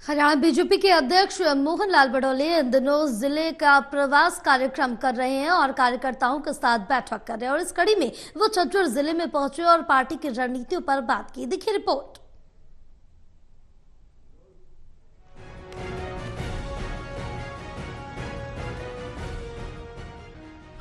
Haryana BJP के अध्यक्ष मोहन लाल बड़ौली इन दिनों जिले का प्रवास कार्यक्रम कर रहे हैं और कार्यकर्ताओं के साथ बैठक कर रहे हैं और इस कड़ी में वो झज्जर जिले में पहुंचे और पार्टी की रणनीतियों पर बात की। देखिए रिपोर्ट।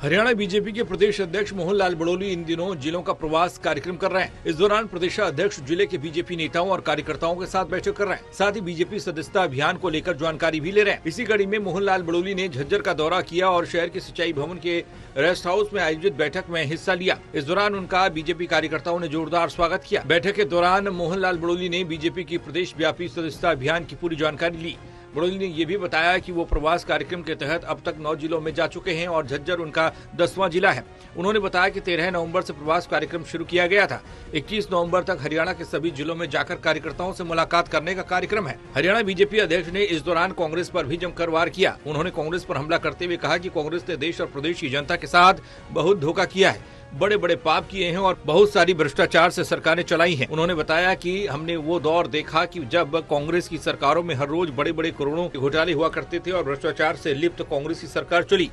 हरियाणा बीजेपी के प्रदेश अध्यक्ष मोहन लाल बड़ौली इन दिनों जिलों का प्रवास कार्यक्रम कर रहे हैं। इस दौरान प्रदेशाध्यक्ष जिले के बीजेपी नेताओं और कार्यकर्ताओं के साथ बैठक कर रहे हैं। साथ ही बीजेपी सदस्यता अभियान को लेकर जानकारी भी ले रहे हैं। इसी कड़ी में मोहन लाल बड़ौली ने झज्जर का दौरा किया और शहर के सिंचाई भवन के रेस्ट हाउस में आयोजित बैठक में हिस्सा लिया। इस दौरान उनका बीजेपी कार्यकर्ताओं ने जोरदार स्वागत किया। बैठक के दौरान मोहन लाल बड़ौली ने बीजेपी की प्रदेश व्यापी सदस्यता अभियान की पूरी जानकारी ली। बड़ौली ने ये भी बताया कि वो प्रवास कार्यक्रम के तहत अब तक 9 जिलों में जा चुके हैं और झज्जर उनका 10वां जिला है। उन्होंने बताया कि 13 नवंबर से प्रवास कार्यक्रम शुरू किया गया था। 21 नवंबर तक हरियाणा के सभी जिलों में जाकर कार्यकर्ताओं से मुलाकात करने का कार्यक्रम है। हरियाणा बीजेपी अध्यक्ष ने इस दौरान कांग्रेस पर भी जमकर वार किया। उन्होंने कांग्रेस पर हमला करते हुए कहा कि कांग्रेस ने देश और प्रदेश की जनता के साथ बहुत धोखा किया है, बड़े बड़े पाप किए हैं और बहुत सारी भ्रष्टाचार से सरकारें चलाई हैं। उन्होंने बताया कि हमने वो दौर देखा कि जब कांग्रेस की सरकारों में हर रोज बड़े बड़े करोड़ों के घोटाले हुआ करते थे और भ्रष्टाचार से लिप्त कांग्रेस की सरकार चली।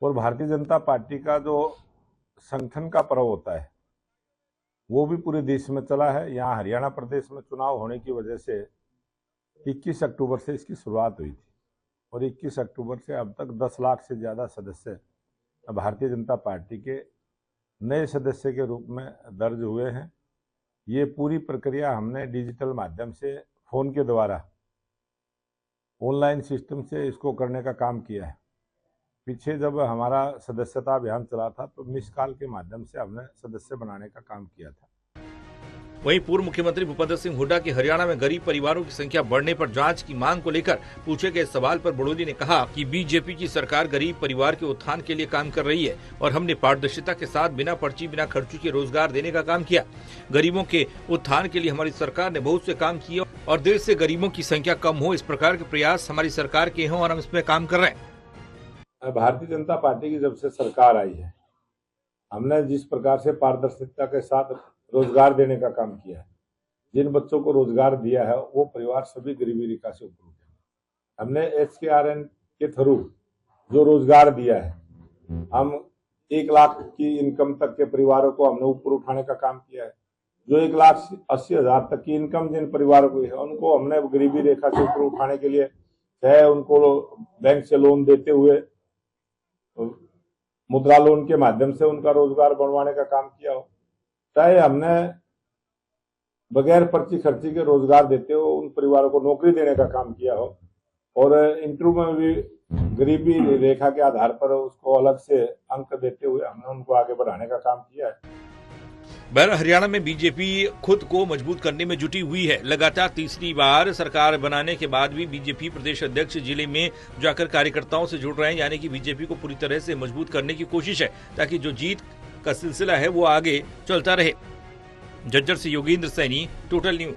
और भारतीय जनता पार्टी का जो संगठन का पर्व होता है वो भी पूरे देश में चला है। यहाँ हरियाणा प्रदेश में चुनाव होने की वजह से 21 अक्टूबर से इसकी शुरुआत हुई थी और 21 अक्टूबर से अब तक 10 लाख से ज्यादा सदस्य भारतीय जनता पार्टी के नए सदस्य के रूप में दर्ज हुए हैं। ये पूरी प्रक्रिया हमने डिजिटल माध्यम से फोन के द्वारा ऑनलाइन सिस्टम से इसको करने का काम किया है। पीछे जब हमारा सदस्यता अभियान चला था तो मिस कॉल के माध्यम से हमने सदस्य बनाने का काम किया था। वहीं पूर्व मुख्यमंत्री भूपेंद्र सिंह हुड्डा की हरियाणा में गरीब परिवारों की संख्या बढ़ने पर जांच की मांग को लेकर पूछे गए सवाल पर बड़ौली ने कहा कि बीजेपी की सरकार गरीब परिवार के उत्थान के लिए काम कर रही है और हमने पारदर्शिता के साथ बिना पर्ची बिना खर्ची के रोजगार देने का काम किया। गरीबों के उत्थान के लिए हमारी सरकार ने बहुत से काम किए और देश से गरीबों की संख्या कम हो, इस प्रकार के प्रयास हमारी सरकार के हों और हम इसमें काम कर रहे हैं। भारतीय जनता पार्टी की जब से सरकार आई है हमने जिस प्रकार से पारदर्शिता के साथ रोजगार देने का काम किया है, जिन बच्चों को रोजगार दिया है वो परिवार सभी गरीबी रेखा से ऊपर उठे। हमने SKRN के थ्रू जो रोजगार दिया है, हम 1 लाख की इनकम तक के परिवारों को हमने ऊपर उठाने का काम किया है। जो 1,80,000 तक की इनकम जिन परिवारों को है उनको हमने गरीबी रेखा से ऊपर उठाने के लिए चाहे उनको बैंक से लोन देते हुए मुद्रा लोन के माध्यम से उनका रोजगार बढ़वाने का काम किया हो, चाहे हमने बगैर पर्ची खर्ची के रोजगार देते हो उन परिवारों को नौकरी देने का काम किया हो और इंटरव्यू में भी गरीबी रेखा के आधार पर उसको अलग से अंक देते हुए हमने उनको आगे बढ़ाने का काम किया है। बहरहाल हरियाणा में बीजेपी खुद को मजबूत करने में जुटी हुई है। लगातार तीसरी बार सरकार बनाने के बाद भी बीजेपी प्रदेश अध्यक्ष जिले में जाकर कार्यकर्ताओं से जुड़ रहे हैं, यानी कि बीजेपी को पूरी तरह से मजबूत करने की कोशिश है ताकि जो जीत का सिलसिला है वो आगे चलता रहे। झज्जर से योगेंद्र सैनी, टोटल न्यूज।